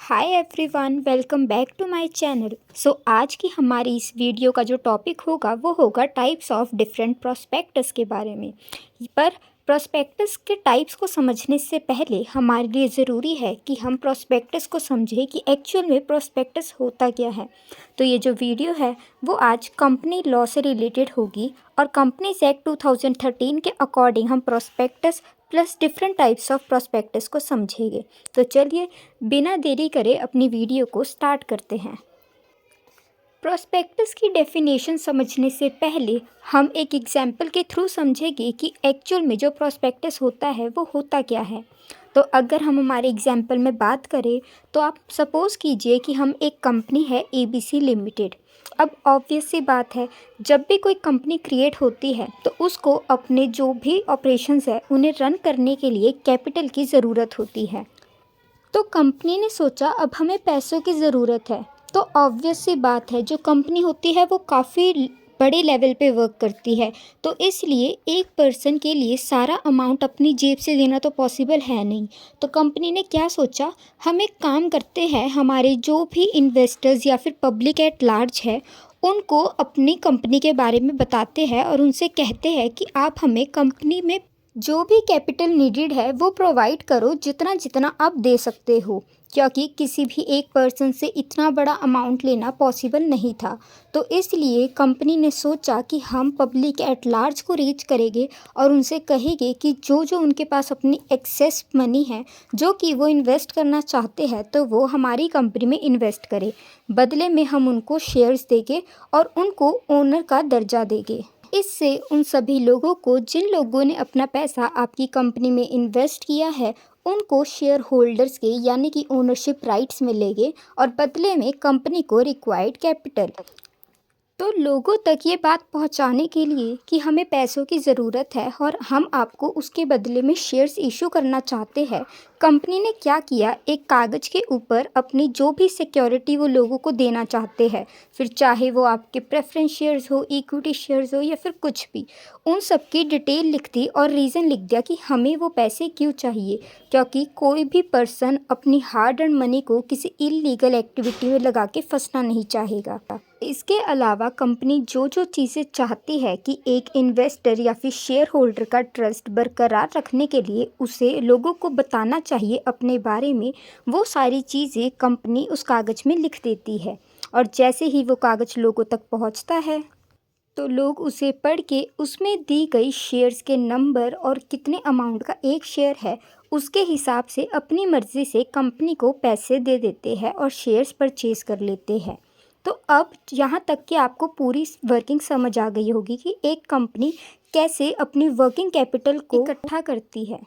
Hi everyone, welcome back to my channel. आज की हमारी इस वीडियो का जो टॉपिक होगा वो होगा टाइप्स ऑफ डिफरेंट प्रोस्पेक्टस के बारे में। पर प्रोस्पेक्टस के टाइप्स को समझने से पहले हमारे लिए ज़रूरी है कि हम प्रोस्पेक्टस को समझें कि एक्चुअल में प्रोस्पेक्टस होता क्या है। तो ये जो वीडियो है वो आज कंपनी लॉ से रिलेटेड होगी और कंपनीज एक्ट 2013 के अकॉर्डिंग हम prospectus plus different types of prospectus को समझेंगे। तो चलिए बिना देरी करे अपनी वीडियो को स्टार्ट करते हैं। प्रोस्पेक्टस की डेफिनेशन समझने से पहले हम एक एग्जाम्पल के थ्रू समझेंगे कि एक्चुअल में जो प्रोस्पेक्टस होता है वो होता क्या है। तो अगर हम हमारे एग्जाम्पल में बात करें तो आप सपोज़ कीजिए कि हम एक कंपनी है ABC लिमिटेड। अब ऑब्वियस सी बात है, जब भी कोई कंपनी क्रिएट होती है तो उसको अपने जो भी ऑपरेशंस है उन्हें रन करने के लिए कैपिटल की ज़रूरत होती है। तो कंपनी ने सोचा अब हमें पैसों की ज़रूरत है। तो ऑब्वियस सी बात है, जो कंपनी होती है वो काफ़ी बड़े लेवल पे वर्क करती है, तो इसलिए एक पर्सन के लिए सारा अमाउंट अपनी जेब से देना तो पॉसिबल है नहीं। तो कंपनी ने क्या सोचा, हम एक काम करते हैं, हमारे जो भी इन्वेस्टर्स या फिर पब्लिक एट लार्ज है उनको अपनी कंपनी के बारे में बताते हैं और उनसे कहते हैं कि आप हमें कंपनी में जो भी कैपिटल नीडेड है वो प्रोवाइड करो, जितना जितना आप दे सकते हो, क्योंकि किसी भी एक पर्सन से इतना बड़ा अमाउंट लेना पॉसिबल नहीं था। तो इसलिए कंपनी ने सोचा कि हम पब्लिक एट लार्ज को रीच करेंगे और उनसे कहेंगे कि जो जो उनके पास अपनी एक्सेस मनी है जो कि वो इन्वेस्ट करना चाहते हैं तो वो हमारी कंपनी में इन्वेस्ट करें। बदले में हम उनको शेयर्स देंगे और उनको ओनर का दर्जा देंगे। इससे उन सभी लोगों को जिन लोगों ने अपना पैसा आपकी कंपनी में इन्वेस्ट किया है उनको शेयर होल्डर्स के यानी कि ओनरशिप राइट्स मिलेंगे और बदले में कंपनी को रिक्वायर्ड कैपिटल। तो लोगों तक ये बात पहुंचाने के लिए कि हमें पैसों की ज़रूरत है और हम आपको उसके बदले में शेयर्स इशू करना चाहते हैं, कंपनी ने क्या किया, एक कागज़ के ऊपर अपनी जो भी सिक्योरिटी वो लोगों को देना चाहते हैं, फिर चाहे वो आपके प्रेफरेंस शेयर्स हो, इक्विटी शेयर्स हो या फिर कुछ भी, उन सब की डिटेल लिख दी और रीज़न लिख दिया कि हमें वो पैसे क्यों चाहिए। क्योंकि कोई भी पर्सन अपनी हार्ड अर्न मनी को किसी इलीगल एक्टिविटी में लगा के फंसना नहीं चाहेगा। इसके अलावा कंपनी जो जो चीज़ें चाहती है कि एक इन्वेस्टर या फिर शेयर होल्डर का ट्रस्ट बरकरार रखने के लिए उसे लोगों को बताना चाहिए अपने बारे में, वो सारी चीज़ें कंपनी उस कागज़ में लिख देती है। और जैसे ही वो कागज़ लोगों तक पहुंचता है तो लोग उसे पढ़ के उसमें दी गई शेयर्स के नंबर और कितने अमाउंट का एक शेयर है उसके हिसाब से अपनी मर्ज़ी से कंपनी को पैसे दे देते हैं और शेयर्स परचेज कर लेते हैं। तो अब यहाँ तक कि आपको पूरी वर्किंग समझ आ गई होगी कि एक कंपनी कैसे अपनी वर्किंग कैपिटल को इकट्ठा करती है।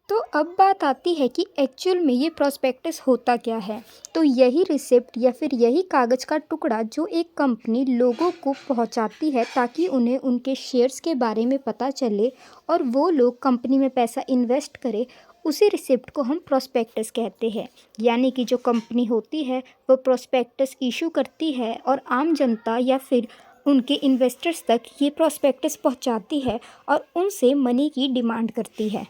तो अब बात आती है कि एक्चुअल में ये प्रोस्पेक्टस होता क्या है। तो यही रिसिप्ट या फिर यही कागज़ का टुकड़ा जो एक कंपनी लोगों को पहुंचाती है ताकि उन्हें उनके शेयर्स के बारे में पता चले और वो लोग कंपनी में पैसा इन्वेस्ट करें, उसी रिसिप्ट को हम प्रोस्पेक्टस कहते हैं। यानी कि जो कंपनी होती है वो प्रोस्पेक्टस इशू करती है और आम जनता या फिर उनके इन्वेस्टर्स तक ये प्रोस्पेक्टस पहुंचाती है और उनसे मनी की डिमांड करती है।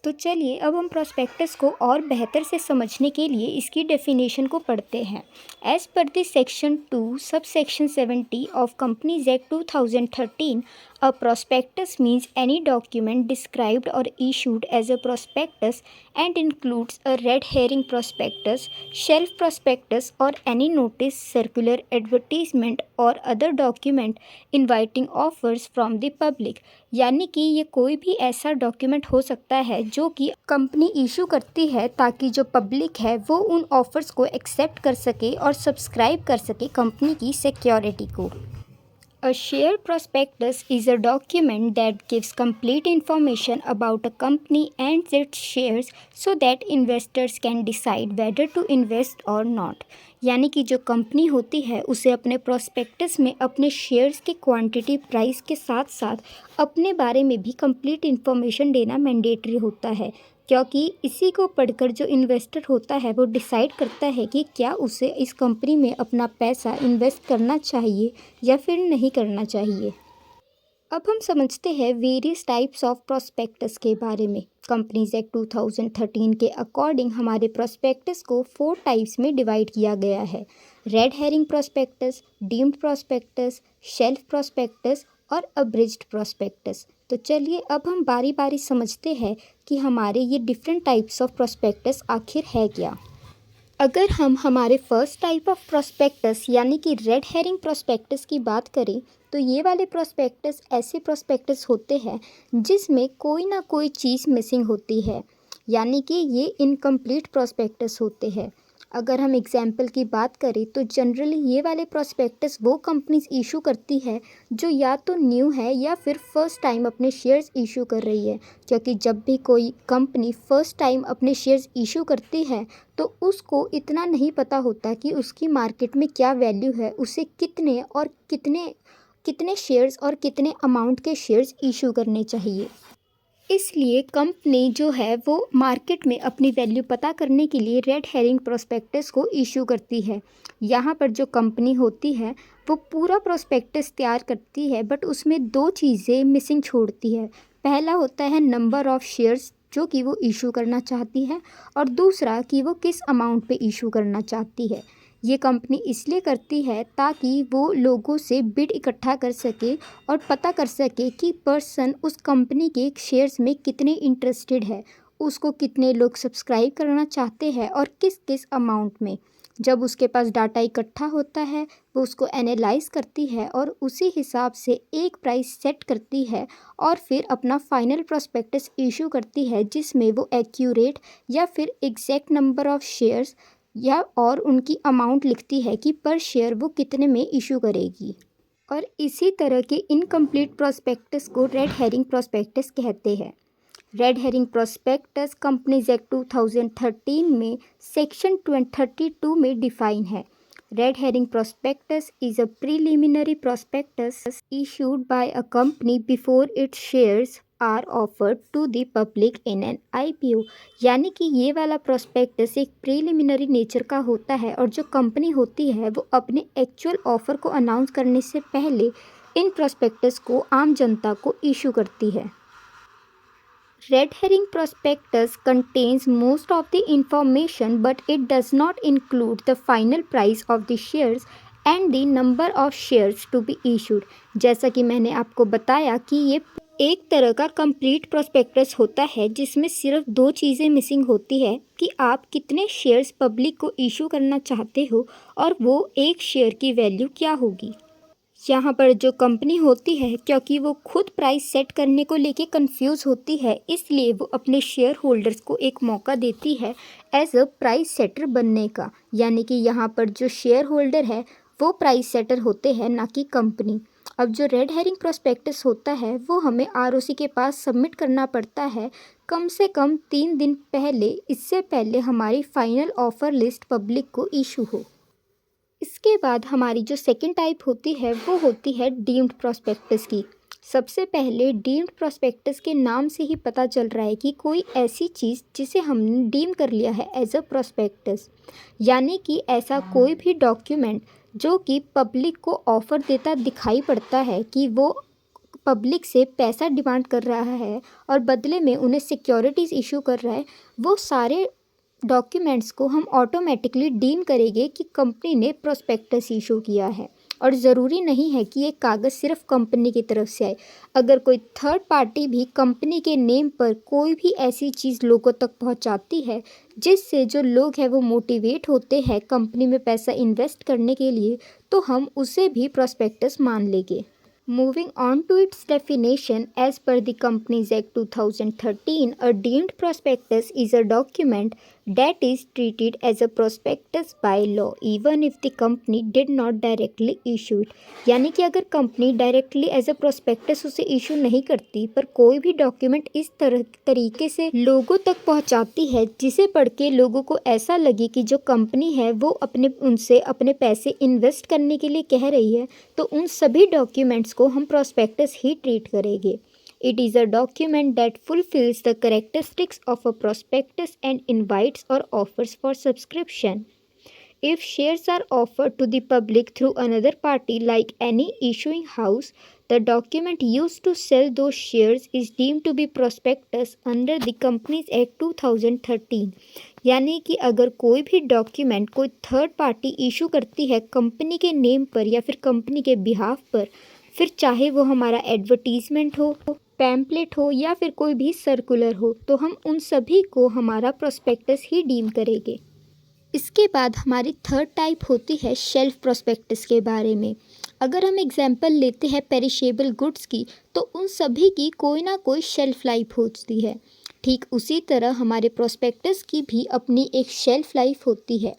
तो चलिए अब हम प्रोस्पेक्टस को और बेहतर से समझने के लिए इसकी डेफिनेशन को पढ़ते हैं। As per the section 2 sub section 70 of companies act 2013, a prospectus means any document described or issued as a prospectus and includes a red herring prospectus, shelf prospectus or any notice, circular, advertisement or other document inviting offers from the public। यानी कि ये कोई भी ऐसा document हो सकता है जो कि कंपनी इशू करती है ताकि जो पब्लिक है वो उन ऑफर्स को एक्सेप्ट कर सके और सब्सक्राइब कर सके कंपनी की सिक्योरिटी को। A share prospectus is a document that gives complete information about a company and its shares so that investors can decide whether to invest or not। यानी कि जो कंपनी होती है उसे अपने प्रोस्पेक्टस में अपने शेयर्स की क्वांटिटी, प्राइस के साथ साथ अपने बारे में भी कंप्लीट इन्फॉर्मेशन देना मैंडेटरी होता है, क्योंकि इसी को पढ़कर जो इन्वेस्टर होता है वो डिसाइड करता है कि क्या उसे इस कंपनी में अपना पैसा इन्वेस्ट करना चाहिए या फिर नहीं करना चाहिए। अब हम समझते हैं वेरियस टाइप्स ऑफ प्रोस्पेक्टस के बारे में। कंपनीज एक्ट 2013 के अकॉर्डिंग हमारे प्रोस्पेक्टस को 4 टाइप्स में डिवाइड किया गया है। Red herring prospectus, deemed prospectus, shelf prospectus और अब्रिज्ड प्रोस्पेक्टस। तो चलिए अब हम बारी बारी समझते हैं कि हमारे ये डिफरेंट टाइप्स ऑफ प्रोस्पेक्टस आखिर है क्या। अगर हम हमारे फर्स्ट टाइप ऑफ प्रोस्पेक्टस यानी कि रेड हेरिंग प्रोस्पेक्टस की बात करें तो ये वाले प्रोस्पेक्टस ऐसे प्रोस्पेक्टस होते हैं जिसमें कोई ना कोई चीज़ मिसिंग होती है, यानी कि ये इनकम्प्लीट प्रोस्पेक्टस होते हैं। अगर हम एग्जाम्पल की बात करें तो जनरली ये वाले प्रोस्पेक्टस वो कंपनीज इशू करती है जो या तो न्यू है या फिर फर्स्ट टाइम अपने शेयर्स इशू कर रही है, क्योंकि जब भी कोई कंपनी फर्स्ट टाइम अपने शेयर्स इशू करती है तो उसको इतना नहीं पता होता कि उसकी मार्केट में क्या वैल्यू है, उसे कितने और कितने कितने शेयर्स और कितने अमाउंट के शेयर्स इशू करने चाहिए। इसलिए कंपनी जो है वो मार्केट में अपनी वैल्यू पता करने के लिए रेड हेरिंग प्रोस्पेक्टस को इशू करती है। यहाँ पर जो कंपनी होती है वो पूरा प्रोस्पेक्टस तैयार करती है, बट उसमें 2 चीज़ें मिसिंग छोड़ती है। पहला होता है नंबर ऑफ़ शेयर्स जो कि वो इशू करना चाहती है, और दूसरा कि वो किस अमाउंट पे इशू करना चाहती है। ये कंपनी इसलिए करती है ताकि वो लोगों से बिड इकट्ठा कर सके और पता कर सके कि पर्सन उस कंपनी के शेयर्स में कितने इंटरेस्टेड है, उसको कितने लोग सब्सक्राइब करना चाहते हैं और किस किस अमाउंट में। जब उसके पास डाटा इकट्ठा होता है वो उसको एनालाइज करती है और उसी हिसाब से एक प्राइस सेट करती है और फिर अपना फाइनल प्रोस्पेक्टस इशू करती है, जिसमें वो एक्यूरेट या फिर एग्जैक्ट नंबर ऑफ़ शेयर्स या और उनकी अमाउंट लिखती है कि पर शेयर वो कितने में इशू करेगी। और इसी तरह के इनकम्प्लीट प्रोस्पेक्टस को रेड हेरिंग प्रोस्पेक्टस कहते हैं। Red herring prospectus companies act 2013 में सेक्शन 32 में डिफाइन है। Red herring prospectus is a preliminary prospectus issued by a company before its shares are offered to the public in an IPO। यानी कि ये वाला prospectus एक प्रीलिमिनरी नेचर का होता है और जो कंपनी होती है वो अपने एक्चुअल ऑफर को अनाउंस करने से पहले इन प्रोस्पेक्टस को आम जनता को इशू करती है। Red herring prospectus contains most of the information, but it does not include the final price of the shares and the number of shares to be issued। जैसा कि मैंने आपको बताया कि ये एक तरह का कंप्लीट प्रोस्पेक्टस होता है जिसमें सिर्फ 2 चीज़ें मिसिंग होती है कि आप कितने शेयर्स पब्लिक को इशू करना चाहते हो और वो एक शेयर की वैल्यू क्या होगी। यहाँ पर जो कंपनी होती है, क्योंकि वो खुद प्राइस सेट करने को लेके कंफ्यूज होती है, इसलिए वो अपने शेयर होल्डर्स को एक मौका देती है एज अ प्राइस सेटर बनने का। यानी कि यहाँ पर जो शेयर होल्डर है वो प्राइस सेटर होते हैं, ना कि कंपनी। अब जो रेड हेरिंग प्रोस्पेक्टस होता है वो हमें आरओसी के पास सबमिट करना पड़ता है कम से कम 3 दिन पहले, इससे पहले हमारी फाइनल ऑफर लिस्ट पब्लिक को इशू हो। इसके बाद हमारी जो सेकंड टाइप होती है वो होती है डीम्ड प्रोस्पेक्टस की। सबसे पहले डीम्ड प्रोस्पेक्टस के नाम से ही पता चल रहा है कि कोई ऐसी चीज़ जिसे हमने डीम कर लिया है एज अ प्रोस्पेक्टस, यानी कि ऐसा कोई भी डॉक्यूमेंट जो कि पब्लिक को ऑफ़र देता दिखाई पड़ता है कि वो पब्लिक से पैसा डिमांड कर रहा है और बदले में उन्हें सिक्योरिटीज़ इशू कर रहा है, वो सारे डॉक्यूमेंट्स को हम ऑटोमेटिकली डीम करेंगे कि कंपनी ने प्रोस्पेक्टस इशू किया है। और ज़रूरी नहीं है कि ये कागज़ सिर्फ कंपनी की तरफ से आए। अगर कोई थर्ड पार्टी भी कंपनी के नेम पर कोई भी ऐसी चीज़ लोगों तक पहुंचाती है जिससे जो लोग हैं वो मोटिवेट होते हैं कंपनी में पैसा इन्वेस्ट करने के लिए, तो हम उसे भी प्रोस्पेक्टस मान लेंगे। Moving on to its definition, as per the Companies Act 2013, a deemed prospectus is a document that is treated as a prospectus by law, even if the company did not directly issue it। यानी कि अगर company directly as a prospectus उसे issue नहीं करती, पर कोई भी document इस तरीके से लोगों तक पहुंचाती है जिसे पढ़ के लोगों को ऐसा लगे कि जो कंपनी है वो उनसे अपने पैसे इन्वेस्ट करने के लिए कह रही है, तो उन सभी डॉक्यूमेंट्स को हम प्रोस्पेक्टस ही ट्रीट करेंगे। It is a document that fulfills the characteristics of a prospectus and invites or offers for subscription। If shares are offered to the public through another party like any issuing house, the document used to sell those shares is deemed to be prospectus under the Companies Act 2013। यानी कि अगर कोई भी document कोई third party issue करती है company के name पर या फिर कंपनी के बिहाफ पर, फिर चाहे वो हमारा एडवर्टीजमेंट हो, पैम्पलेट हो या फिर कोई भी सर्कुलर हो, तो हम उन सभी को हमारा प्रोस्पेक्टस ही डीम करेंगे। इसके बाद हमारी थर्ड टाइप होती है शेल्फ प्रोस्पेक्टस के बारे में। अगर हम एग्जांपल लेते हैं पेरिशेबल गुड्स की, तो उन सभी की कोई ना कोई शेल्फ लाइफ होती है। ठीक उसी तरह हमारे प्रोस्पेक्टस की भी अपनी एक शेल्फ लाइफ होती है।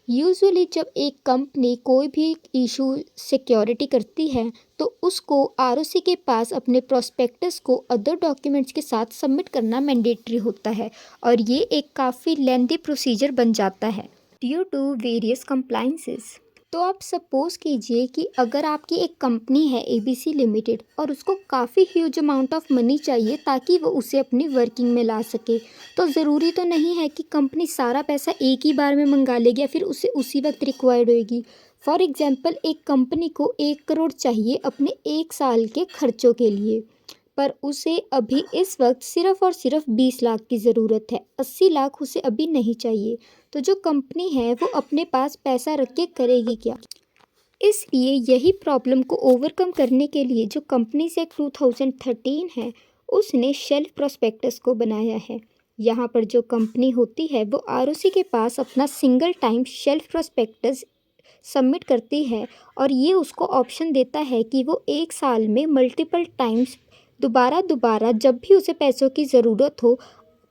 यूजुअली जब एक कंपनी कोई भी इशू सिक्योरिटी करती है, तो उसको आरओसी के पास अपने प्रोस्पेक्टस को अदर डॉक्यूमेंट्स के साथ सबमिट करना मैंडेटरी होता है और ये एक काफ़ी लेंथी प्रोसीजर बन जाता है ड्यू टू वेरियस कंप्लाइंसेस। तो आप सपोज़ कीजिए कि अगर आपकी एक कंपनी है एबीसी लिमिटेड और उसको काफ़ी ह्यूज अमाउंट ऑफ मनी चाहिए ताकि वो उसे अपनी वर्किंग में ला सके, तो ज़रूरी तो नहीं है कि कंपनी सारा पैसा एक ही बार में मंगा लेगी या फिर उसे उसी वक्त रिक्वायर्ड होएगी। फॉर एग्जांपल एक कंपनी को 1 करोड़ चाहिए अपने 1 साल के खर्चों के लिए, पर उसे अभी इस वक्त सिर्फ़ और सिर्फ 20 लाख की ज़रूरत है, 80 लाख उसे अभी नहीं चाहिए। तो जो कंपनी है वो अपने पास पैसा रख के करेगी क्या? इसलिए यही प्रॉब्लम को ओवरकम करने के लिए जो कंपनीज एक्ट 2013 है, उसने शेल्फ प्रोस्पेक्टस को बनाया है। यहाँ पर जो कंपनी होती है वो आरओसी के पास अपना single time shelf prospectus submit करती है और ये उसको ऑप्शन देता है कि वो 1 साल में मल्टीपल टाइम्स दोबारा जब भी उसे पैसों की ज़रूरत हो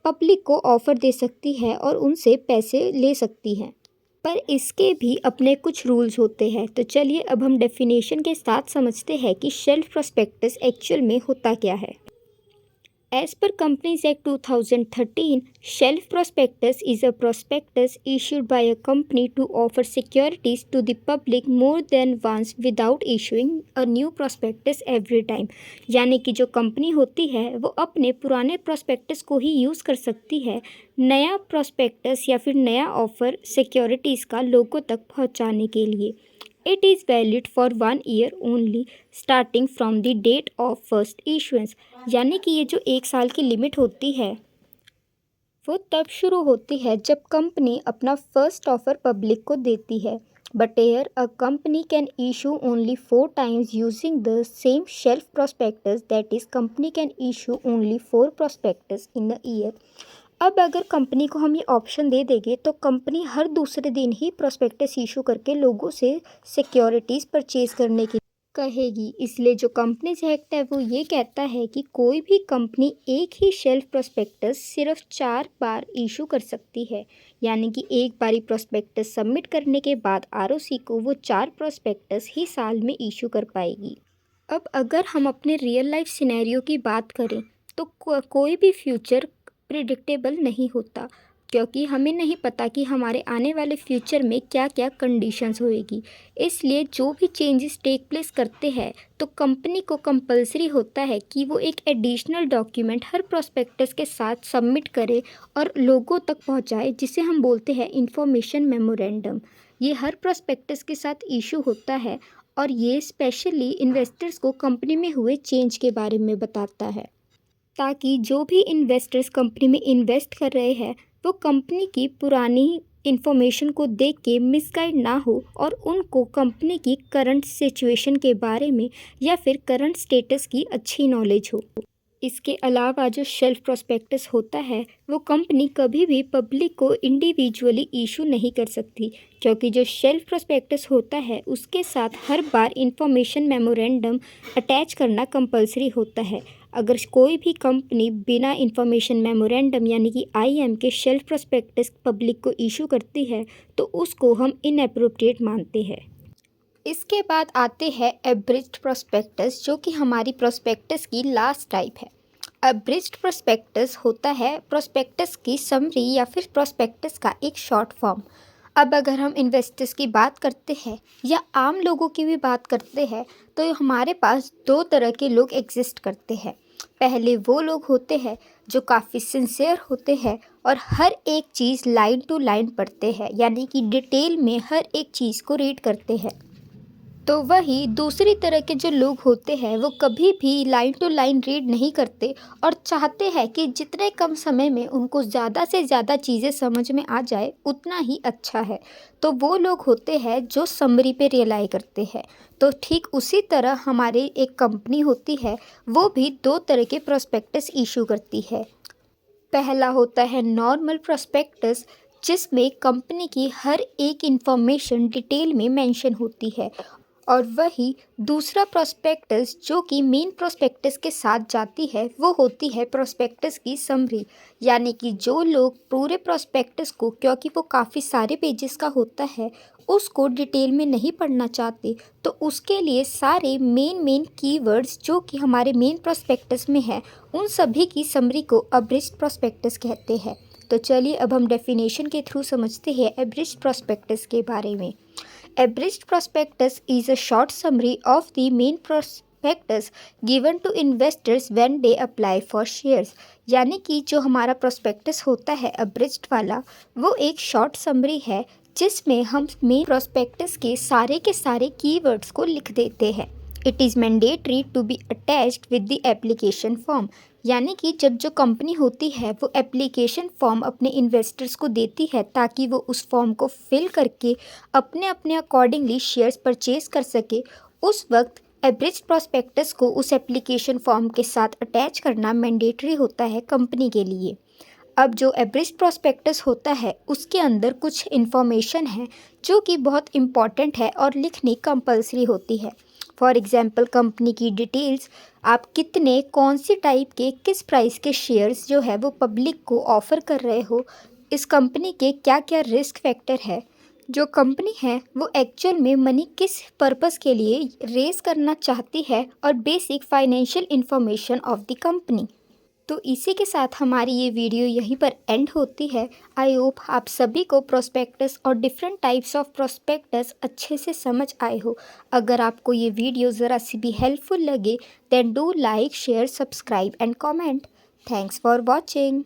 पब्लिक को ऑफ़र दे सकती है और उनसे पैसे ले सकती है। पर इसके भी अपने कुछ रूल्स होते हैं। तो चलिए अब हम डेफिनेशन के साथ समझते हैं कि शेल्फ प्रोस्पेक्टस एक्चुअल में होता क्या है। As per Companies Act 2013, shelf prospectus is a prospectus issued by a company to offer securities to the public more than once without issuing a new prospectus every time। यानी कि जो company होती है वो अपने पुराने प्रोस्पेक्टस को ही use कर सकती है नया प्रोस्पेक्टस या फिर नया ऑफ़र सिक्योरिटीज़ का लोगों तक पहुंचाने के लिए। It is valid for 1 year only starting from the date of first issuance। यानी कि ये जो 1 साल की लिमिट होती है वो तब शुरू होती है जब कंपनी अपना फर्स्ट ऑफर पब्लिक को देती है। But air a company can issue only 4 times using the same shelf prospectus, that is company can issue only 4 prospectus in a year. अब अगर कंपनी को हम ये ऑप्शन दे देंगे तो कंपनी हर दूसरे दिन ही प्रोस्पेक्टस इशू करके लोगों से सिक्योरिटीज़ परचेज करने की कहेगी। इसलिए जो कंपनीज एक्ट है वो ये कहता है कि कोई भी कंपनी एक ही शेल्फ प्रोस्पेक्टस सिर्फ 4 बार इशू कर सकती है। यानी कि एक बारी प्रोस्पेक्टस सबमिट करने के बाद आरओसी को वो 4 प्रोस्पेक्टस ही साल में इशू कर पाएगी। अब अगर हम अपने रियल लाइफ सिनेरियो की बात करें तो कोई भी फ्यूचर प्रिडिक्टेबल नहीं होता, क्योंकि हमें नहीं पता कि हमारे आने वाले फ्यूचर में क्या क्या कंडीशंस होएगी। इसलिए जो भी चेंजेस टेक प्लेस करते हैं तो कंपनी को कंपलसरी होता है कि वो एक एडिशनल डॉक्यूमेंट हर प्रोस्पेक्टस के साथ सबमिट करे और लोगों तक पहुंचाए, जिसे हम बोलते हैं इंफॉर्मेशन मेमोरेंडम। ये हर प्रोस्पेक्टस के साथ इशू होता है और ये स्पेशली इन्वेस्टर्स को कंपनी में हुए चेंज के बारे में बताता है, ताकि जो भी इन्वेस्टर्स कंपनी में इन्वेस्ट कर रहे हैं वो कंपनी की पुरानी इन्फॉर्मेशन को देख के मिसगाइड ना हो और उनको कंपनी की करंट सिचुएशन के बारे में या फिर करंट स्टेटस की अच्छी नॉलेज हो। इसके अलावा जो शेल्फ प्रोस्पेक्टस होता है वो कंपनी कभी भी पब्लिक को इंडिविजुअली इशू नहीं कर सकती, क्योंकि जो शेल्फ प्रोस्पेक्टस होता है उसके साथ हर बार इंफॉर्मेशन मेमोरेंडम अटैच करना कंपलसरी होता है। अगर कोई भी कंपनी बिना इंफॉर्मेशन मेमोरेंडम यानी कि आईएम के शेल्फ प्रोस्पेक्टस पब्लिक को इशू करती है तो उसको हम इनएप्रोप्रिएट मानते हैं। इसके बाद आते हैं एब्रिज्ड प्रोस्पेक्टस, जो कि हमारी प्रोस्पेक्टस की लास्ट टाइप है। एब्रिज्ड प्रोस्पेक्टस होता है प्रोस्पेक्टस की समरी या फिर प्रोस्पेक्टस का एक शॉर्ट फॉर्म। अब अगर हम इन्वेस्टर्स की बात करते हैं या आम लोगों की भी बात करते हैं तो हमारे पास 2 तरह के लोग एग्जिस्ट करते हैं। पहले वो लोग होते हैं जो काफ़ी सिंसियर होते हैं और हर एक चीज़ लाइन टू लाइन पढ़ते हैं, यानी कि डिटेल में हर एक चीज़ को रीड करते हैं। तो वही दूसरी तरह के जो लोग होते हैं वो कभी भी लाइन टू लाइन रीड नहीं करते और चाहते हैं कि जितने कम समय में उनको ज़्यादा से ज़्यादा चीज़ें समझ में आ जाए उतना ही अच्छा है। तो वो लोग होते हैं जो समरी पे रिलाई करते हैं। तो ठीक उसी तरह हमारे एक कंपनी होती है, वो भी दो तरह के प्रोस्पेक्टस इशू करती है। पहला होता है नॉर्मल प्रोस्पेक्टस, जिसमें कंपनी की हर एक इंफॉर्मेशन डिटेल में मेंशन होती है। और वही दूसरा प्रोस्पेक्टस जो कि मेन प्रोस्पेक्टस के साथ जाती है, वो होती है प्रोस्पेक्टस की समरी। यानी कि जो लोग पूरे प्रोस्पेक्टस को, क्योंकि वो काफ़ी सारे पेजेस का होता है, उसको डिटेल में नहीं पढ़ना चाहते, तो उसके लिए सारे मेन कीवर्ड्स जो कि हमारे मेन प्रोस्पेक्टस में है, उन सभी की समरी को अब्रिज्ड प्रोस्पेक्टस कहते हैं। तो चलिए अब हम डेफिनेशन के थ्रू समझते हैं अब्रिज्ड प्रोस्पेक्टस के बारे में। Abridged prospectus is a short summary of the main prospectus given to investors when they apply for shares। यानी कि जो हमारा प्रोस्पेक्टस होता है abridged वाला, वो एक शॉर्ट समरी है जिसमें हम मेन प्रोस्पेक्टस के सारे कीवर्ड्स को लिख देते हैं। It is mandatory to be attached with the application form. यानी कि जब जो कंपनी होती है वो एप्लीकेशन फॉर्म अपने इन्वेस्टर्स को देती है ताकि वो उस फॉर्म को फिल करके अपने अपने अकॉर्डिंगली शेयर्स परचेज कर सके, उस वक्त एब्रिज्ड प्रोस्पेक्टस को उस एप्लीकेशन फॉर्म के साथ अटैच करना मैंडेटरी होता है कंपनी के लिए। अब जो एब्रिज्ड प्रोस्पेक्टस होता है उसके अंदर कुछ इन्फॉर्मेशन है जो कि बहुत इम्पॉर्टेंट है और लिखनी कंपलसरी होती है। फॉर एग्ज़ाम्पल कंपनी की डिटेल्स, आप कितने, कौन सी टाइप के, किस प्राइस के शेयर्स जो है वो पब्लिक को ऑफ़र कर रहे हो, इस कंपनी के क्या क्या रिस्क फैक्टर है, जो कंपनी है वो एक्चुअल में मनी किस पर्पस के लिए रेज़ करना चाहती है, और basic financial information of the company. तो इसी के साथ हमारी ये वीडियो यहीं पर एंड होती है। आई होप आप सभी को प्रोस्पेक्टस और डिफरेंट टाइप्स ऑफ प्रोस्पेक्टस अच्छे से समझ आए हो। अगर आपको ये वीडियो ज़रा सी भी हेल्पफुल लगे then do like, share, subscribe and comment. Thanks for watching.